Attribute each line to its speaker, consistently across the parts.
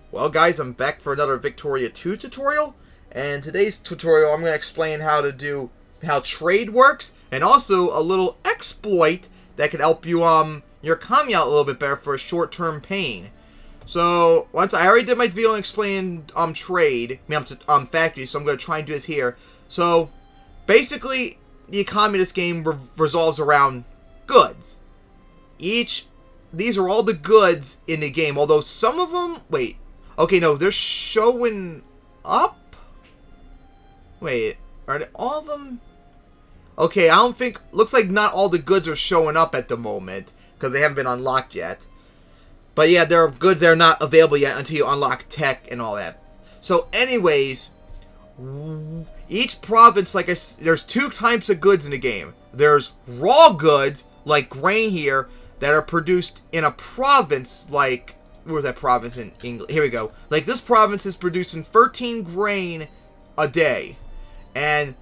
Speaker 1: Well guys, I'm back for another Victoria 2 tutorial, and today's tutorial I'm going to explain how trade works, and also a little exploit that can help you your economy out a little bit better for a short-term pain. So once I already did my video and explained trade, factory, so I'm going to try and do this here. So basically the economy of this game revolves around goods. These are all the goods in the game, although some of them, okay, no, they're showing up? Wait, are they, all of them? Okay, I don't think, looks like not all the goods are showing up at the moment, because they haven't been unlocked yet. But yeah, there are goods that are not available yet until you unlock tech and all that. So anyways, each province, there's two types of goods in the game. There's raw goods, like grain here, that are produced in a province, like, where's that province in England? Here we go. Like, this province is producing 13 grain a day. And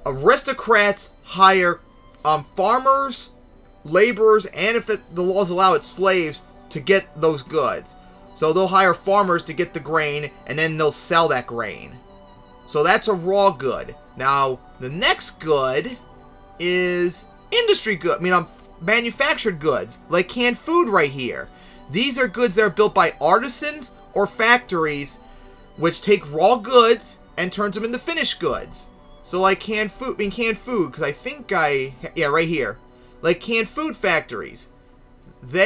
Speaker 1: aristocrats hire farmers, laborers, and if the laws allow it, slaves, to get those goods. So they'll hire farmers to get the grain, and then they'll sell that grain. So that's a raw good. Now, the next good is industry good. Manufactured goods, like canned food right here. These are goods that are built by artisans or factories, which take raw goods and turns them into finished goods. So like canned food, because I think yeah, right here. Like canned food factories. So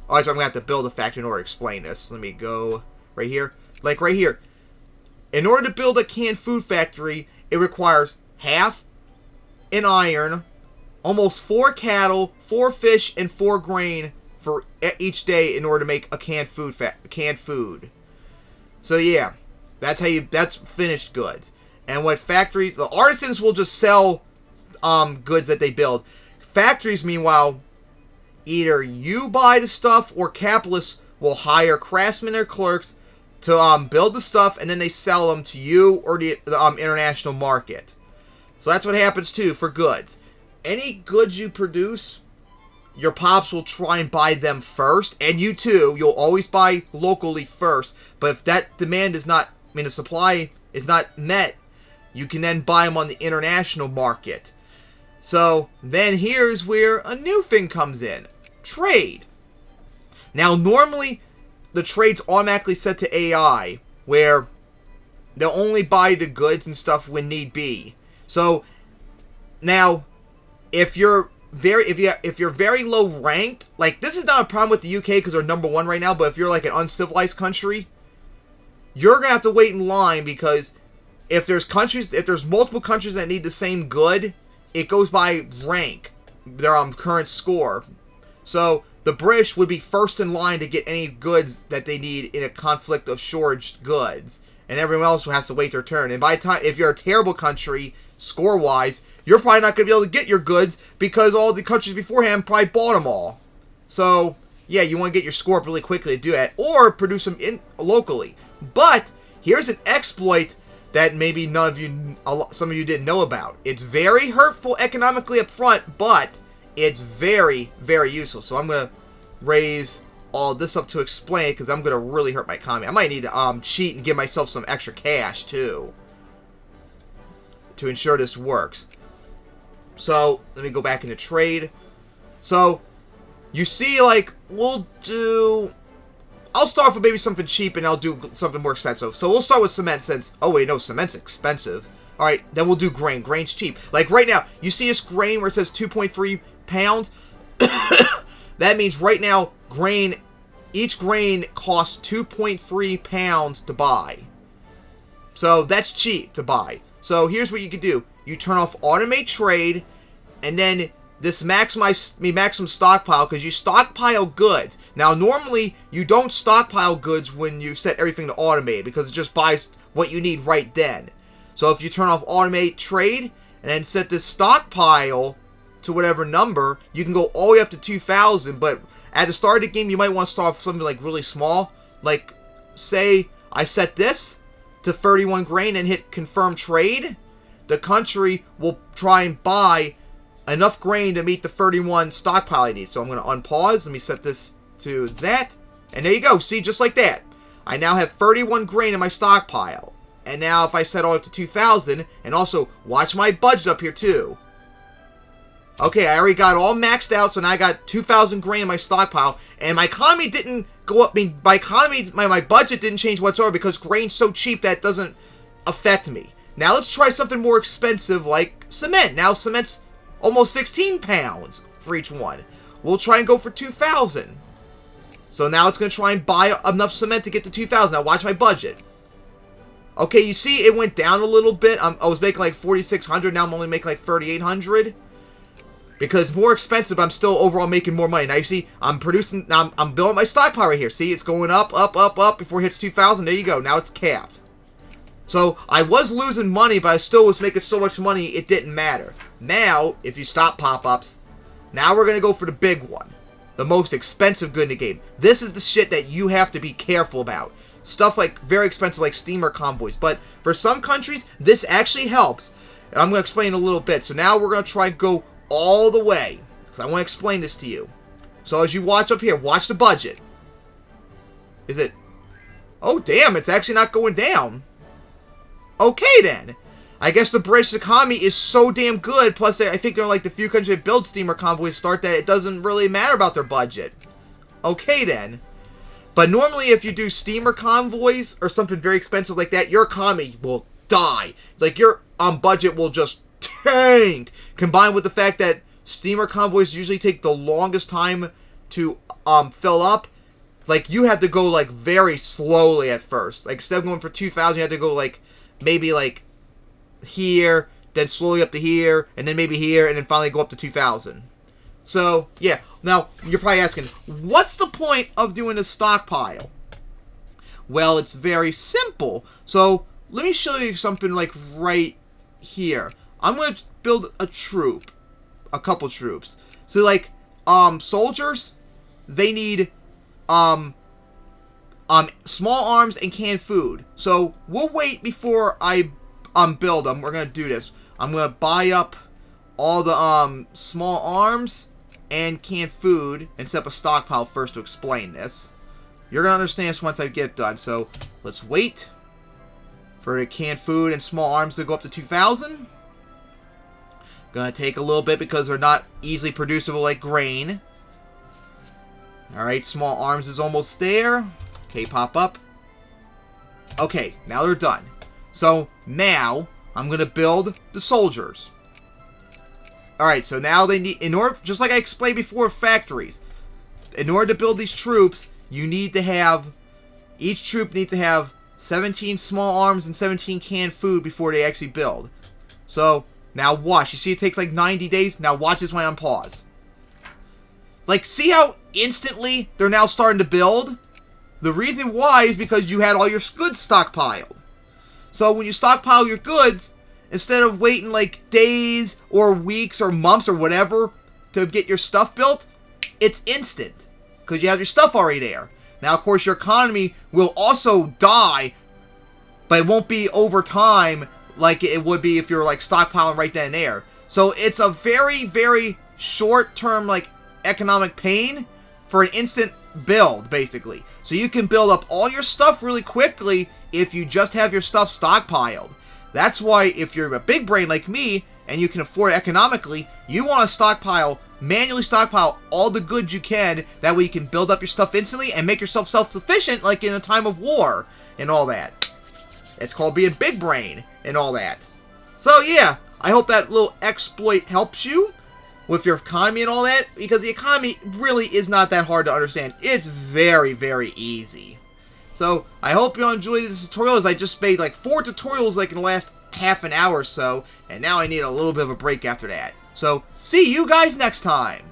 Speaker 1: I'm going to have to build a factory in order to explain this. Let me go right here. Like right here. In order to build a canned food factory, it requires half an iron, almost 4 cattle, 4 fish, and 4 grain for each day in order to make a canned food. So yeah, that's finished goods. And what factories, the artisans will just sell goods that they build. Factories, meanwhile, either you buy the stuff or capitalists will hire craftsmen or clerks to build the stuff, and then they sell them to you or the international market. So that's what happens too for goods. Any goods you produce, your pops will try and buy them first, and you too. You'll always buy locally first, but if that demand is not, the supply is not met, you can then buy them on the international market. So then here's where a new thing comes in. Trade. Now normally the trade's automatically set to AI, where they'll only buy the goods and stuff when need be. So now, if you're very low ranked, like, this is not a problem with the UK because they're #1 right now, but if you're like an uncivilized country, you're gonna have to wait in line, because if there's multiple countries that need the same good, it goes by rank, their current score. So the British would be first in line to get any goods that they need in a conflict of shortage goods, and everyone else has to wait their turn. And by the time, if you're a terrible country score-wise, you're probably not going to be able to get your goods because all the countries beforehand probably bought them all. So yeah, you want to get your score up really quickly to do that, or produce them locally. But here's an exploit that maybe some of you didn't know about. It's very hurtful economically up front, but it's very, very useful. So I'm going to raise all this up to explain it, because I'm going to really hurt my economy. I might need to cheat and give myself some extra cash too, to ensure this works. So let me go back into trade. So you see, like, I'll start with maybe something cheap, and I'll do something more expensive. So we'll start with cement, since, oh wait, no, cement's expensive. Alright, then we'll do grain. Grain's cheap. Like right now, you see this grain where it says 2.3 pounds? That means right now, each grain costs 2.3 pounds to buy. So that's cheap to buy. So here's what you can do. You turn off automate trade, and then this maximum stockpile, because you stockpile goods. Now normally you don't stockpile goods when you set everything to automate, because it just buys what you need right then. So if you turn off automate trade and then set this stockpile to whatever number, you can go all the way up to 2,000. But at the start of the game, you might want to start with something like really small. Like, say I set this to 31 grain and hit confirm trade. The country will try and buy enough grain to meet the 31 stockpile I need. So I'm going to unpause. Let me set this to that. And there you go. See, just like that. I now have 31 grain in my stockpile. And now if I set all up to 2,000, and also watch my budget up here too. Okay, I already got all maxed out, so now I got 2,000 grain in my stockpile, and my economy didn't go up. I mean, my budget didn't change whatsoever because grain's so cheap that it doesn't affect me. Now let's try something more expensive like cement. Now cement's almost 16 pounds for each one. We'll try and go for 2,000. So now it's going to try and buy enough cement to get to 2,000. Now watch my budget. Okay, you see it went down a little bit. I was making like 4,600. Now I'm only making like 3,800. Because it's more expensive, I'm still overall making more money. Now you see, I'm building my stockpile right here. See, it's going up, up, up, up before it hits 2,000. There you go. Now it's capped. So I was losing money, but I still was making so much money, it didn't matter. Now, if you stop pop-ups, now we're going to go for the big one. The most expensive good in the game. This is the shit that you have to be careful about. Stuff like very expensive like steamer convoys. But for some countries, this actually helps. And I'm going to explain in a little bit. So now we're going to try and go all the way. Because I want to explain this to you. So as you watch up here, watch the budget. Is it... Oh, damn, it's actually not going down. Okay, then. I guess the British economy is so damn good, plus I think they're like the few countries that build steamer convoys start that it doesn't really matter about their budget. Okay, then. But normally if you do steamer convoys or something very expensive like that, your economy will die. Like, your budget will just tank. Combined with the fact that steamer convoys usually take the longest time to fill up. Like, you have to go, like, very slowly at first. Like, instead of going for 2,000, you have to go, like, maybe, like, here, then slowly up to here, and then maybe here, and then finally go up to 2,000. So, yeah. Now, you're probably asking, what's the point of doing a stockpile? Well, it's very simple. So, let me show you something, like, right here. I'm going to build a troop. A couple troops. So, like, soldiers, they need, small arms and canned food. So, we'll wait before I build them. We're going to do this. I'm going to buy up all the small arms and canned food and set up a stockpile first to explain this. You're going to understand this once I get done. So let's wait for the canned food and small arms to go up to 2,000. Going to take a little bit because they're not easily producible like grain. Alright, small arms is almost there. Okay, pop up. Okay, now they're done. So, now, I'm going to build the soldiers. Alright, so now they need, just like I explained before, factories. In order to build these troops, you need to have, each troop needs to have 17 small arms and 17 canned food before they actually build. So, now watch. You see it takes like 90 days? Now watch this when I'm on pause. Like, see how instantly they're now starting to build? The reason why is because you had all your goods stockpiled. So when you stockpile your goods, instead of waiting like days or weeks or months or whatever to get your stuff built, it's instant. Because you have your stuff already there. Now, of course, your economy will also die, but it won't be over time like it would be if you're like stockpiling right then and there. So it's a very, very short-term like economic pain for an instant build, basically. So you can build up all your stuff really quickly if you just have your stuff stockpiled. That's why if you're a big brain like me and you can afford it economically, you want to manually stockpile all the goods you can. That way you can build up your stuff instantly and make yourself self-sufficient like in a time of war and all that. It's called being big brain and all that. So yeah, I hope that little exploit helps you with your economy and all that, because the economy really is not that hard to understand. It's very, very easy. So, I hope you enjoyed this tutorial, as I just made like 4 tutorials like in the last half an hour or so, and now I need a little bit of a break after that. So, see you guys next time!